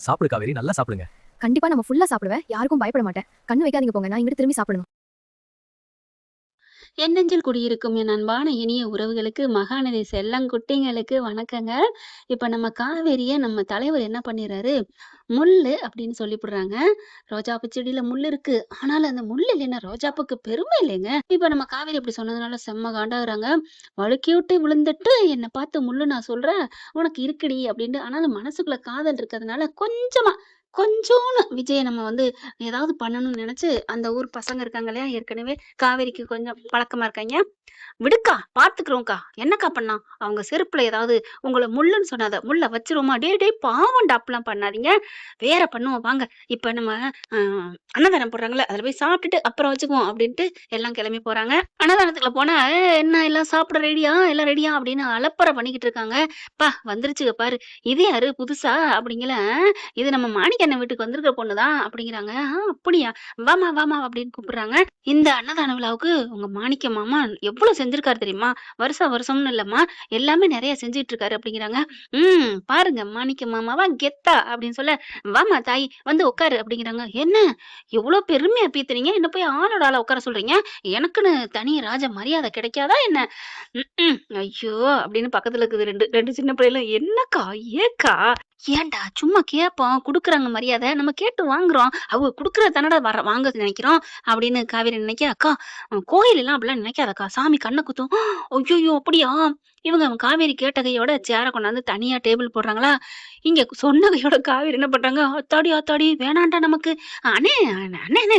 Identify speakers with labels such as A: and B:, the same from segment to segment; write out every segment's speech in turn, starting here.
A: சாப்பிடு காவேரி, நல்லா சாப்பிடுங்க.
B: கண்டிப்பா நம்ம ஃபுல்லா சாப்பிடுவேன். யாருக்கும் பயப்பட மாட்டேன். கண்ணு வைக்காதீங்க போங்க. நான் இங்கிட்டு திரும்பி சாப்பிடணும்.
C: என் நெஞ்சில் குடியிருக்கும் என் அன்பான இனிய உறவுகளுக்கு, மகாநதி செல்லங்குட்டிங்களுக்கு வணக்கங்க. இப்ப நம்ம காவேரிய நம்ம தலைவர் என்ன பண்ணிறாரு, முள்ளு அப்படின்னு சொல்லிப்புடுறாங்க. ரோஜாப்பூ செடியில முள்ளு இருக்கு. ஆனாலும் அந்த முள்ளு இல்லைன்னா ரோஜாப்பூக்கு பெருமை இல்லைங்க. இப்ப நம்ம காவேரி இப்படி சொன்னதுனால செம்ம காண்டாகுறாங்க. வழுக்கி விட்டு விழுந்துட்டு என்ன பார்த்து முள்ளு நான் சொல்றேன், உனக்கு இருக்குடி அப்படின்ட்டு. ஆனாலும் மனசுக்குள்ள காதல் இருக்கிறதுனால கொஞ்சோன்னு விஜய நம்ம வந்து ஏதாவது பண்ணணும்னு நினைச்சு, அந்த ஊர் பசங்க இருக்காங்க இல்லையா, ஏற்கனவே காவேரிக்கு கொஞ்சம் பழக்கமா இருக்காய்ங்க. "விடுக்கா, பார்த்துக்குறோம்க்கா. என்னக்கா பண்ணலாம்? அவங்க செருப்புல ஏதாவது உங்கள முள்ளுன்னு சொன்னாத. முள்ள வச்சுருவோமா?" "டேய் டேய் பாவம்டா, அப்படிலாம் பண்ணாதீங்க. வேற பண்ணுவோம் வாங்க. இப்ப நம்ம அ அன்னதானம் போடுறாங்கல்ல, அதுல போய் சாப்பிட்டுட்டு அப்புறம் வச்சுக்குவோம்." அப்படின்ட்டு எல்லாம் கிளம்பி போறாங்க. அன்னதானத்துக்குள்ள போனா, என்ன எல்லாம் சாப்பிட ரெடியா? எல்லாம் ரெடியா?" அப்படின்னு அலப்பற பண்ணிக்கிட்டு இருக்காங்க. "ப்பா வந்துருச்சுக பாரு. இது யாரு புதுசா?" அப்படிங்கல. "இது நம்ம மாணிக்க அண்ணன் வீட்டுக்கு வந்திருக்கிற பொண்ணு தான்." அப்படிங்கிறாங்க. அப்படியா? வாம்மா, வாம்மா" அப்படின்னு கூப்பிடுறாங்க. இந்த அன்னதான விழாவுக்கு உங்க மாணிக்க மாமா எவ்வளவு செஞ்சிருக்காரு தெரியுமா? வருஷம் வருஷம்னு இல்லம்மா, எல்லாமே நெறைய செஞ்சுட்டு இருக்காரு அப்படிங்கிறாங்க. பாருங்க மாணிக்க மாமாவா கெத்தா அப்படின்னு சொல்ல, "வாம்மா தாயி வந்து உட்காரு" அப்படிங்கிறாங்க. "என்ன எவ்ளோ பெருமையா பீத்துறீங்க? என்ன போய் ஆளோட ஆளா உட்கார சொல்றீங்க? எனக்குன்னு தனி ராஜ மரியாதை கிடைக்காதா என்ன?" ஐயோ! அப்படின்னு பக்கத்துல இருக்குது 2 சின்ன பிள்ளைகளும், "என்னக்கா? ஏக்கா? ஏன்டா சும்மா கேட்போம், குடுக்குறாங்க மரியாதை. நம்ம கேட்டு வாங்குறோம். அவங்க குடுக்குறது தானடா வாங்க நினைக்கிறோம்." அப்படின்னு காவேரி நினைக்க, "அக்கா கோயிலெல்லாம் அப்படிலாம் நினைக்காதக்கா. சாமி கண்ண குத்தும்." "ஐய்யய்யோ! அப்படியா?" இவங்க காவேரி கேட்ட கையோட சேர கொண்டாந்து தனியா டேபிள் போடுறாங்களா, இங்க சொன்ன கையோட காவேரி என்ன பண்றாங்க, "ஆத்தாடி ஆத்தாடி வேணான்டா நமக்கு. அண்ணே அண்ணே அண்ணே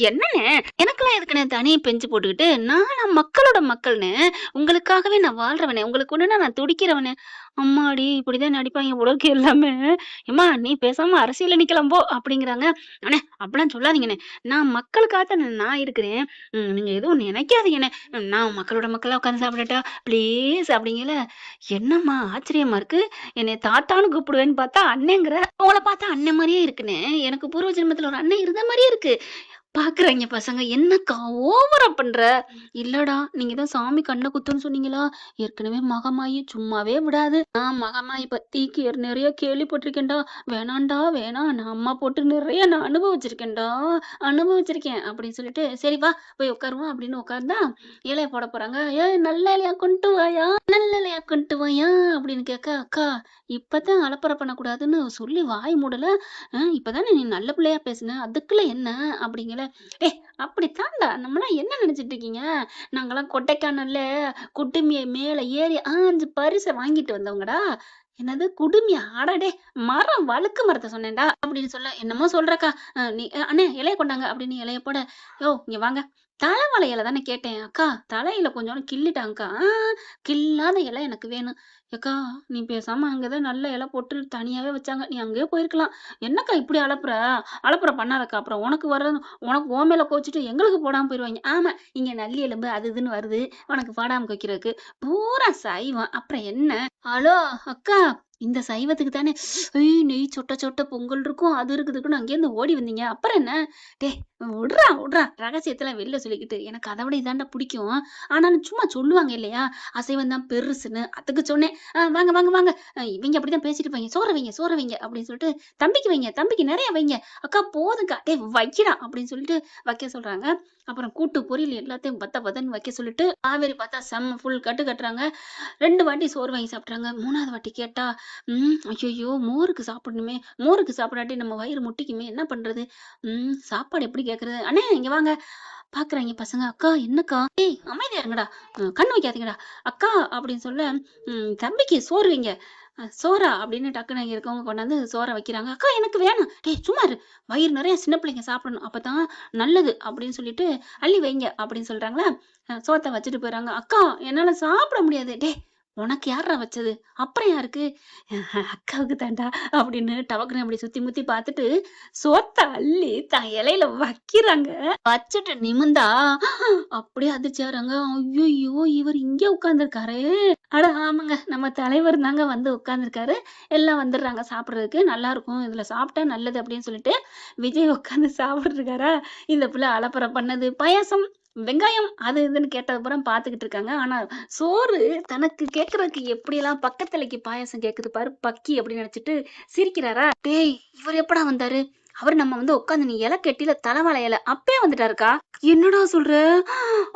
C: என்னண்ணே எனக்கெல்லாம் எதுக்குண்ணே தனி பெஞ்சு போட்டுக்கிட்டு, நானா மக்களோட மக்கள்ண்ணே. உங்களுக்காகவே நான் வாழ்றவனே. உங்களுக்கு ஒண்ணுனா நான் துடிக்கிறவனே." அம்மாடி! இப்படிதான் நடிப்பாய்ங்க போல இருக்கு எல்லாமே. "எம்மா நீ பேசாம அரசியல்ல நிக்கலாம் போ" அப்படிங்கிறாங்க. "அண்ணே அப்படிலாம் சொல்லாதீங்கண்ணே. நான் மக்களுக்காக தானே நான் இருக்கிறேன். நீங்க எதுவும் நினைக்காதீங்கண்ணே. நான் மக்களோட மக்களா உட்கார்ந்து சாப்பிடட்டா? ப்ளீஸ்" அப்படிங்கல. "என்னம்மா ஆச்சரியமா இருக்கு. என்னைய தாத்தான்னு கூப்பிடுவேன்னு பார்த்தா அண்ணேங்கிற. உங்கள பார்த்தா அண்ணன் மாரியே இருக்குண்ணே. எனக்கு பூர்வ ஜென்மத்துல ஒரு அண்ணன் இருந்த மாரியே இருக்கு." பாக்குறாய்ங்க பசங்க. "என்னக்கா ஓவரா பண்ற?" "இல்லடா, நீங்க தான் சாமி கண்ண குத்தும்ன்னு சொன்னீங்களா? ஏற்கனவே மகமாயி சும்மாவே விடாது. நான் மகமாயி பத்தி நெறைய கேள்விப்பட்டிருக்கேன்டா. வேணான்டா வேணாம். நான் அம்மா போட்டு நெறைய நான் அனுபவிச்சிருக்கேன்டா. அனுபவிச்சிருக்கேன்." அப்படின்னு சொல்லிட்டு, "சரி வா போய் உட்காருவோம்." அப்படின்னு உட்கார்ந்தா, இலைய போட போறாங்க. "ஏய் நல்ல இலையா கொண்டு வாயா, நல்ல இலையா கொண்டு வாயா" அப்படின்னு கேட்க, "அக்கா இப்பதான் அலப்பற பண்ணக்கூடாதுன்னு சொல்லி வாய் மூடல. இப்பதானே நீ நல்ல பிள்ளையா பேசுன. அதுக்குள்ள என்ன?" அப்படிங்கல. "டேய் அப்படித்தான்டா. நம்மலாம் என்ன நெனச்சுட்டு இருக்கீங்க? நாங்கலாம் கொடைக்கானல்ல குடுமிய மேல ஏறி 5 பரிச வாங்கிட்டு வந்தவங்கடா." "என்னது குடுமியா? அட டேய் மரம் வழுக்கு மரத்த சொன்னேன்டா." அப்படின்னு சொல்ல, "என்னமோ சொல்றக்கா. நீ அண்ணே இலைய கொண்டாங்க." அப்படின்னு இலைய போட, "யோவ் இங்க வாங்க. தலவாழை இல தானே கேட்டேன்." "அக்கா தலையில கொஞ்சோண்டு கிள்ளிட்டாங்கக்கா." கிள்ளாத இலை எனக்கு வேணும்." "ஏக்கா நீ பேசாம அங்க தான் நல்ல இல போட்டு தனியாவே வச்சாங்க. நீ அங்கேயே போயிருக்கலாம். என்னக்கா இப்படி அலப்புற? அலப்பற பண்ணாதக்கா. அப்புறம் உனக்கு உன் மேல கோவிச்சுட்டு எங்களுக்கு போடாம போயிருவாய்ங்க." "ஆமா, இங்க நல்லி எலும்பு அது இதுன்னு வருது. உனக்கு போடாம வைக்கிறதுக்கு. பூரா சைவம். அப்புறம் என்ன?" "ஹலோ அக்கா, இந்த சைவத்துக்கு தானே நெய் சொட்ட சொட்ட பொங்கல் இருக்கும். அது இருக்குதுக்குன்னு அங்கேருந்து ஓடி வந்தீங்க. அப்புறம் என்ன?" "டேய் விட்றா ரகசியத்தலாம் வெளில சொல்லிக்கிட்டு. எனக்கு அத விட இதான்டா புடிக்கும். ஆனாலும் சும்மா சொல்லுவாங்க இல்லையா? அசைவம் தான் பெருசுன்னு. அதுக்கு சொன்னேன். வாங்க வாங்க வாங்க. இவைங்க அப்படிதான் பேசிட்டு இருப்பாய்ங்க. சோற வைங்க" அப்படின்னு சொல்லிட்டு, "தம்பிக்கு வைங்க, தம்பிக்கு நெறைய வைங்க." "அக்கா போதும்க்கா." "டேய் வைக்கிடா" அப்படின்னு சொல்லிட்டு வைக்க சொல்றாங்க. அப்புறம் கூட்டு, பொரியல் எல்லாத்தையும் பத்த பத்தன்னு வைக்க சொல்லிட்டு, காவேரி பார்த்தா செம்ம ஃபுல் கட்டு கட்டுறாங்க. 2 வாட்டி சோறு வாங்கி சாப்பிட்றாங்க. 3வது வாட்டி கேட்டா, ஐயய்யோ! மோருக்கு சாப்பிடணுமே. மோருக்கு சாப்பிடாட்டி நம்ம வயிறு முட்டிக்குமே. என்ன பண்றது? சாப்பாடு எப்படி கேட்கறது? அண்ணே இங்க வாங்க. பாக்குறாய்ங்க பசங்க. "அக்கா என்னக்கா?" "ஏய் அமைதியா இருங்கடா. கண்ணு வைக்காதீங்கடா." "அக்கா" அப்படின்னு சொல்ல, "தம்பிக்கு சோறு வைங்க." "சோறா?" அப்படின்னு டக்குனு அங்க இருக்கவங்க கொண்டாந்து சோற வைக்கிறாங்க. "அக்கா எனக்கு வேணாம்." "டேய் சும்மா இரு. வயிறு நெறைய சின்ன பிள்ளைங்க சாப்பிடணும். அப்பதான் நல்லது." அப்படின்னு சொல்லிட்டு, "அள்ளி வைங்க." அப்படின்னு சொல்றாங்களா, சோத்த வச்சுட்டு போயிடுறாங்க. "அக்கா என்னால சாப்பிட முடியாது." "டேய் உனக்கு யார்றா வச்சது? அப்புறம் யாருக்கு?" "அக்காவுக்கு தான்டா." அப்படின்னு டபக்குனு அப்படி சுத்தி முத்தி பார்த்துட்டு, சோத்த அள்ளி தான் இலையில வைக்கிறாங்க. வச்சுட்டு நிமிர்ந்தா, அப்படியே அதிர்ச்சி ஆகுறாங்க. "ஐய்யய்யோ! இவரு இங்க உட்கார்ந்திருக்காரே!" அட ஆமாங்க. நம்ம தலைவர் தாங்க வந்து உட்கார்ந்திருக்காரு. எல்லாம் வந்துடுறாங்க சாப்பிடுறதுக்கு. "நல்லாருக்கும். இதுல சாப்பிட்டா நல்லது." அப்படின்னு சொல்லிட்டு, விஜய் உட்கார்ந்து சாப்பிட்டுருக்காரா, இந்த புள்ள அலப்பற பண்ணது. பாயாசம் வெங்காயம் அது இதுன்னு கேட்டதுக்கப்புறம் பார்த்துக்கிட்டு இருக்காங்க. ஆனா சோறு தனக்கு கேட்கறதுக்கு எப்படியெல்லாம் பக்கத்தலைக்கு பாயாசம் கேட்குது பாரு பக்கி அப்படின்னு நினைச்சிட்டு சிரிக்கிறாரா? டேய் இவர் எப்படா வந்தாரு? அவரு நம்ம வந்து உட்காந்து நீ இலை கட்டில தலவாழை இலை அப்பயே வந்துட்டாருக்கா. என்னடா சொல்ற?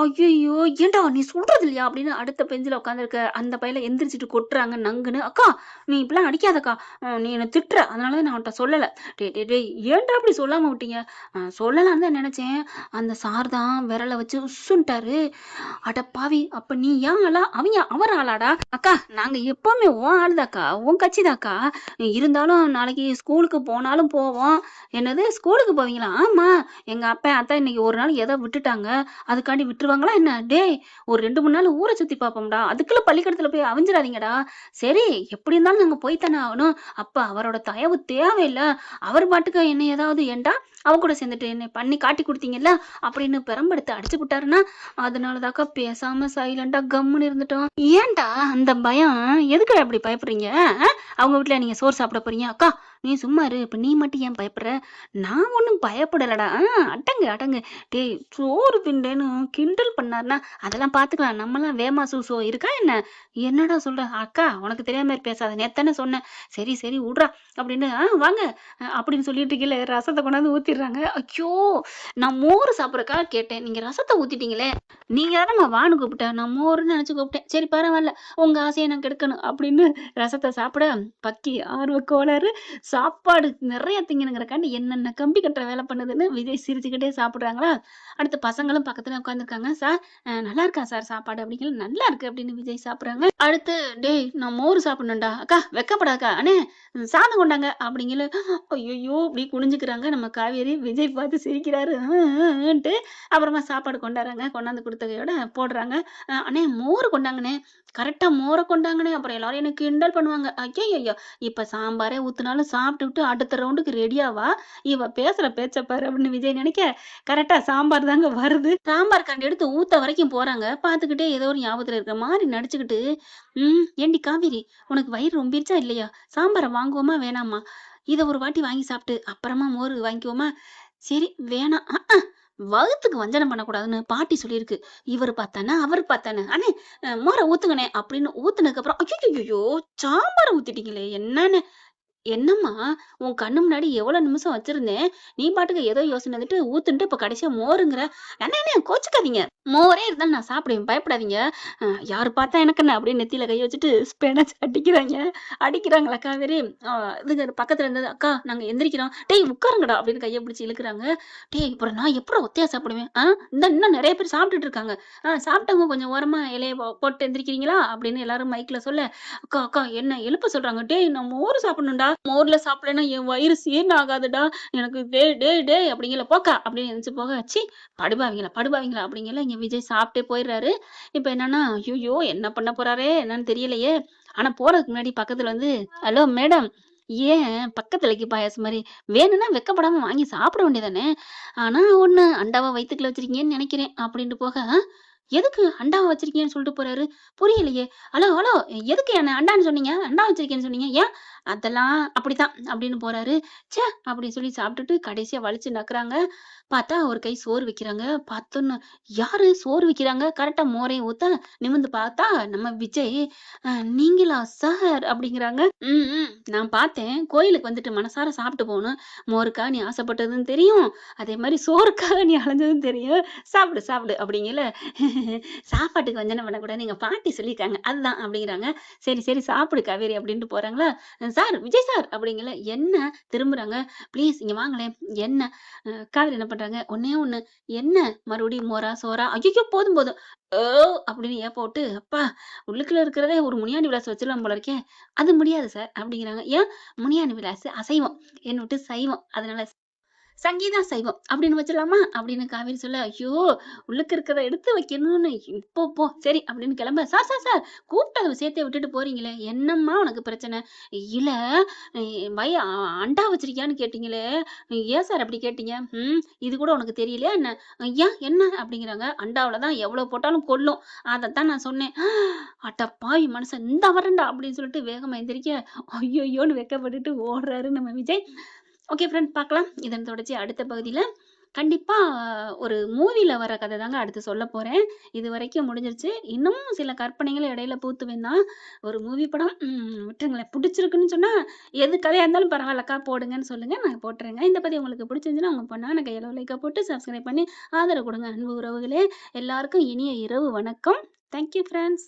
C: ஐயையோ! ஏன்டா நீ சொல்றது இல்லையா? அப்படின்னு அடுத்த பெஞ்சில உட்காந்துருக்க அந்த பையல எந்திரிச்சுட்டு கொட்டுறாங்க நங்குன்னு. அக்கா நீ இப்படிலாம் அடிக்காதக்கா. நீ என்ன திட்டுற. அதனால தான் நான் உன்ட்ட சொல்லல. டேய் டேய் டேய் ஏன்டா இப்படி சொல்லாம விட்டீங்க? சொல்லலான்னு தான் நினைச்சேன். அந்த சார் தான் விரல வச்சு உஸ்ஸுன்ட்டாரு. அட பாவி! அப்ப நீ ஏன் ஆளா? அவர் ஆளாடா? அக்கா நாங்க எப்பவுமே உன் ஆளுதாக்கா. உன் கட்சிதாக்கா. இருந்தாலும் நாளைக்கு ஸ்கூலுக்கு போனாலும் போவோம். என்னது ஸ்கூலுக்கு போவீங்களா? ஆமா. எங்க அப்பன், அத்தை இன்னைக்கு ஒரு நாள் ஏதோ விட்டுட்டாங்க. அதுக்காண்டி விட்டுருவாங்களா என்ன? டேய் ஒரு 2, 3 நாள் ஊர சுத்தி பார்ப்போம்டா. அதுக்குள்ள பள்ளிக்கூடத்துல போய் அவிஞ்சிராதீங்கடா. சரி எப்படி இருந்தாலும் நாங்க போய் தானே ஆகணும். அப்ப அவரோட தயவு தேவையில்ல. அவர் பாட்டுக்கு என்ன ஏதாவது ஏன்டா அவ கூட சேர்ந்துட்டு என்னை பண்ணி காட்டி கொடுத்தீங்கல்ல அப்படின்னு பெரம்பெடுத்து அடிச்சு விட்டாருன்னா அதனாலதாக்கா பேசாம சைலண்டா கம்முன்னு இருந்துட்டோம். ஏன்டா அந்த பயம்? எதுக்கு அப்படி பயப்படுறீங்க? அவங்க வீட்டுல நீங்க சோறு சாப்பிட போறீங்க. அக்கா நீ சும்மா இரு. இப்ப நீ மட்டும் ஏன் பயப்படுற? நான் ஒண்ணும் பயப்படலடா. அடங்கு அடங்கு. டேய் சோறு திண்டேன்னு கிண்டல் பண்ணாருன்னா அதெல்லாம் பாத்துக்கலாம். நம்மலாம் வேமா சூசோ இருக்கா என்ன? என்னடா சொல்ற? அக்கா உனக்கு தெரியாத மாதிரி பேசாத. நேத்தானே சொன்னேன். சரி சரி விட்றா அப்படின்னு வாங்க அப்படின்னு சொல்லிட்டு இருக்கீங்களே ரசத்தை கொண்டாந்து ஊத்திடுறாங்க. ஐயோ நான் மோர் சாப்பிட்றக்காக கேட்டேன். நீங்க ரசத்தை ஊத்திட்டீங்களே. நீங்க தானே வான்னு கூப்பிட்டேன். நான் மோர்னு நினைச்சு கூப்பிட்டேன். சரி பரவாயில்ல. உங்க ஆசையை நான் கெடுக்கணும் அப்படின்னு ரசத்தை சாப்பிட பக்கி ஆர்வ கோளாறு சாப்பாடு நிறைய திங்கணுங்கிறக்காண்டி என்னென்ன கம்பி கட்டுற வேலை பண்ணுதுன்னு விஜய் சிரிச்சுக்கிட்டே சாப்பிடுறாங்களா. அடுத்து பசங்களும் பக்கத்துல உட்காந்துருக்காங்க. சார் நல்லா இருக்கா சார் சாப்பாடு அப்படிங்கிற நல்லா இருக்கு அப்படின்னு விஜய் சாப்பிடுறாங்க. அடுத்து டேய் நான் மோர் சாப்பிடணும்டா. அக்கா வெக்கப்படாக்கா அண்ணே சாதம் கொண்டாங்க அப்படிங்கிற ஐயோ இப்படி குனிஞ்சுக்கிறாங்க நம்ம காவேரி. விஜய் பார்த்து சிரிக்கிறாரு. அப்புறமா சாப்பாடு கொண்டாடுறாங்க. கொண்டாந்து கொடுத்ததையோட போடுறாங்க. அண்ணே மோர் கொண்டாங்கண்ணே. கரெக்டா மோரை கொண்டாங்கண்ணே. அப்புறம் எல்லாரும் எனக்கு கிண்டல் பண்ணுவாங்க. ஐயோ இப்ப சாம்பாரே ஊத்துனாலும் சாப்பிட்டு விட்டு அடுத்த ரவுண்டுக்கு ரெடியாவா இவ பேசுற பேச்ச பாரு அப்படின்னு விஜய் நினைக்க கரெக்டா சாம்பார் தாங்க வருது. சாம்பார் கண்டு எடுத்து ஊத்த வரைக்கும் போறாங்க. பாத்துக்கிட்டே ஏதோ ஒரு ஞாபகத்துல இருக்கிற மாதிரி நடிச்சுக்கிட்டு ஏண்டி காவேரி உனக்கு வயிறு ரொம்பிருச்சா இல்லையா? சாம்பாரை வாங்குவோமா வேணாமா? இத ஒரு வாட்டி வாங்கி சாப்பிட்டு அப்புறமா மோர் வாங்கிக்குவோமா? சரி வேணாம். வகுத்துக்கு வஞ்சனம் பண்ணக்கூடாதுன்னு பாட்டி சொல்லியிருக்கு. இவர் பார்த்தானே அவர் பார்த்தானே அண்ணே மோரை ஊத்துங்கண்ணே அப்படின்னு ஊத்துனதுக்கு அப்புறம் ஐயோ சாம்பாரை ஊத்திட்டீங்களே என்னன்னு என்னம்மா உன் கண்ணு முன்னாடி எவ்வளவு நிமிஷம் வச்சிருந்தேன். நீ பாட்டுக்கு ஏதோ யோசனை வந்துட்டு ஊத்துன்ட்டு இப்ப கடைசியா மோருங்கிற. அண்ணே கோச்சுக்காதீங்க. மோரே இருந்தாலும் நான் சாப்பிடுவேன் பயப்படாதீங்க. யாரு பார்த்தா எனக்கு என்ன அப்படின்னு நெத்தியில கை வச்சுட்டு ஸ்பெனச் அடிக்கிறாங்களா காவேரி. இதுங்க பக்கத்துல இருந்தது அக்கா நாங்க எந்திரிக்கிறோம். டேய் உட்காருங்கடா அப்படின்னு கையை பிடிச்சி இழுக்கிறாங்க. டேய் அப்புறம் நான் எப்படி ஒத்தையா சாப்பிடுவேன்? இந்த இன்னும் நிறைய பேர் சாப்பிட்டுட்டு இருக்காங்க. சாப்பிட்டவங்க கொஞ்சம் ஓரமா இலைய போட்டு எந்திரிக்கிறீங்களா அப்படின்னு எல்லாரும் மைக்ல சொல்ல அக்கா அக்கா என்ன எழுப்ப சொல்றாங்க. டேய் நான் மோர் சாப்பிடணும்டா. மோர்ல சாப்பிடலன்னா என் வயிறு சீர்னு ஆகாதுடா. எனக்கு டேய் டேய் டேய் அப்படிங்கல போக்கா அப்படின்னு எந்திரிச்சு போக ச்சீ படுபாவீங்களா அப்படிங்கல இங்க விஜய் சாப்பிட்டே போயிடுறாரு. இப்ப என்னன்னா ஐயோ என்ன பண்ண போறாரே என்னன்னு தெரியலையே. ஆனா போறதுக்கு முன்னாடி பக்கத்துல வந்து ஹலோ மேடம் ஏன் பக்கத்துலக்கு பாயாசம் மாதிரி வேணும்னா வெக்கப்படாம வாங்கி சாப்பிட வேண்டியதானே. ஆனா ஒண்ணு அண்டாவா வயித்துக்குள்ள வச்சிருக்கீங்கன்னு நினைக்கிறேன் அப்படின்ட்டு போக எதுக்கு அண்டாவை வச்சிருக்கீங்கன்னு சொல்லிட்டு போறாரு. புரியலையே. ஹலோ ஹலோ எதுக்கு என்ன அண்டான்னு சொன்னீங்க? அண்டா வச்சிருக்கேன்னு சொன்னீங்க ஏன்? அதெல்லாம் அப்படித்தான் அப்படின்னு போறாரு. ச்சே அப்படின்னு சொல்லி சாப்பிட்டுட்டு கடைசியா வலிச்சு நக்குறாங்க. பார்த்தா ஒரு கை சோறு வைக்கிறாங்க. பார்த்தோன்னு யாரு சோறு வைக்கிறாங்க? கரெக்டா மோரையும் ஊத்த நிமிர்ந்து பார்த்தா நம்ம விஜய். நீங்களா சார் அப்படிங்கிறாங்க. நான் பார்த்தேன் கோயிலுக்கு வந்துட்டு மனசார சாப்பிட்டு போகணும். மோருக்கா நீ ஆசைப்பட்டதுன்னு தெரியும். அதே மாதிரி சோறுக்காக நீ அலைஞ்சதும் தெரியும். சாப்பிடு சாப்பிடு அப்படிங்கல சாப்பாட்டுக்கு வஞ்சனை பண்ணக்கூடாது எங்க பாட்டி சொல்லியிருக்காங்க அதுதான் அப்படிங்கிறாங்க. சரி சரி சாப்பிடு காவேரி அப்படின்ட்டு போறாங்களா. சார் விஜய் சார் அப்படிங்கல என்ன திரும்புறாங்க. ப்ளீஸ் இங்க வாங்களேன். என்ன காவேரி என்ன பண்றாங்க? ஒண்ணே ஒண்ணு என்ன மறுபடியும் மோரா சோறா? ஐயோ போதும் போதும் ஓ அப்படின்னு போட்டு அப்பா உள்ளுக்குள்ள இருக்கிறதே ஒரு முனியாண்டி விலாசம் வச்சிடலாம் போல இருக்கே. அது முடியாது சார் அப்படிங்கிறாங்க. ஏன்? முனியாண்டி விலாசு அசைவம் என்ன விட்டு சைவம் அதனால சங்கீதா சைவம் அப்படின்னு வச்சிடலாமா அப்படின்னு காவேரி சொல்ல ஐயோ உள்ளுக்கு இருக்கிறத எடுத்து வைக்கணும்னு இப்போ போ சரி அப்படின்னு கிளம்ப. சார் சார் சார் கூப்பிட்டு சேர்த்தே விட்டுட்டு போறீங்களே என்னம்மா உனக்கு பிரச்சனை? இல்ல பய அண்டா வச்சிருக்கியான்னு கேட்டீங்களே ஏன் சார் அப்படி கேட்டீங்க? இது கூட உனக்கு தெரியலையா என்ன? ஏன் என்ன அப்படிங்கிறாங்க. அண்டாவிலதான் எவ்வளவு போட்டாலும் கொல்லும் அதைத்தான் நான் சொன்னேன். அட்டப்பாவி மனுஷன் இந்த வரண்டா அப்படின்னு சொல்லிட்டு வேகமா எந்திரிக்க ஐயோயோன்னு வெக்கப்பட்டுட்டு ஓடுறாரு நம்ம விஜய். ஓகே ஃப்ரெண்ட் பார்க்கலாம். இதன் தொடர்ச்சி அடுத்த பகுதியில. கண்டிப்பா ஒரு மூவில வர கதை தாங்க அடுத்து சொல்லப் போறேன். இதுவரைக்கும் முடிஞ்சிருச்சு. இன்னமும் சில கற்பனைகள் இடையில புகுத்துவேன் தான். ஒரு மூவி படம் விட்டுருங்களேன். புடிச்சிருக்குன்னு சொன்னா, எது கதையா இருந்தாலும் பரவாயில்லக்கா போடுங்கன்னு சொல்லுங்க. நான் போட்டுறேங்க. இந்த பதிவு உங்களுக்கு பிடிச்சிருந்துச்சுன்னா, உங்க பொண்ணான கையால லைக்க போட்டு சப்ஸ்கிரைப் பண்ணி ஆதரவு குடுங்க. அன்பு உறவுகளே! எல்லாருக்கும் இனிய இரவு வணக்கம். Thank you friends.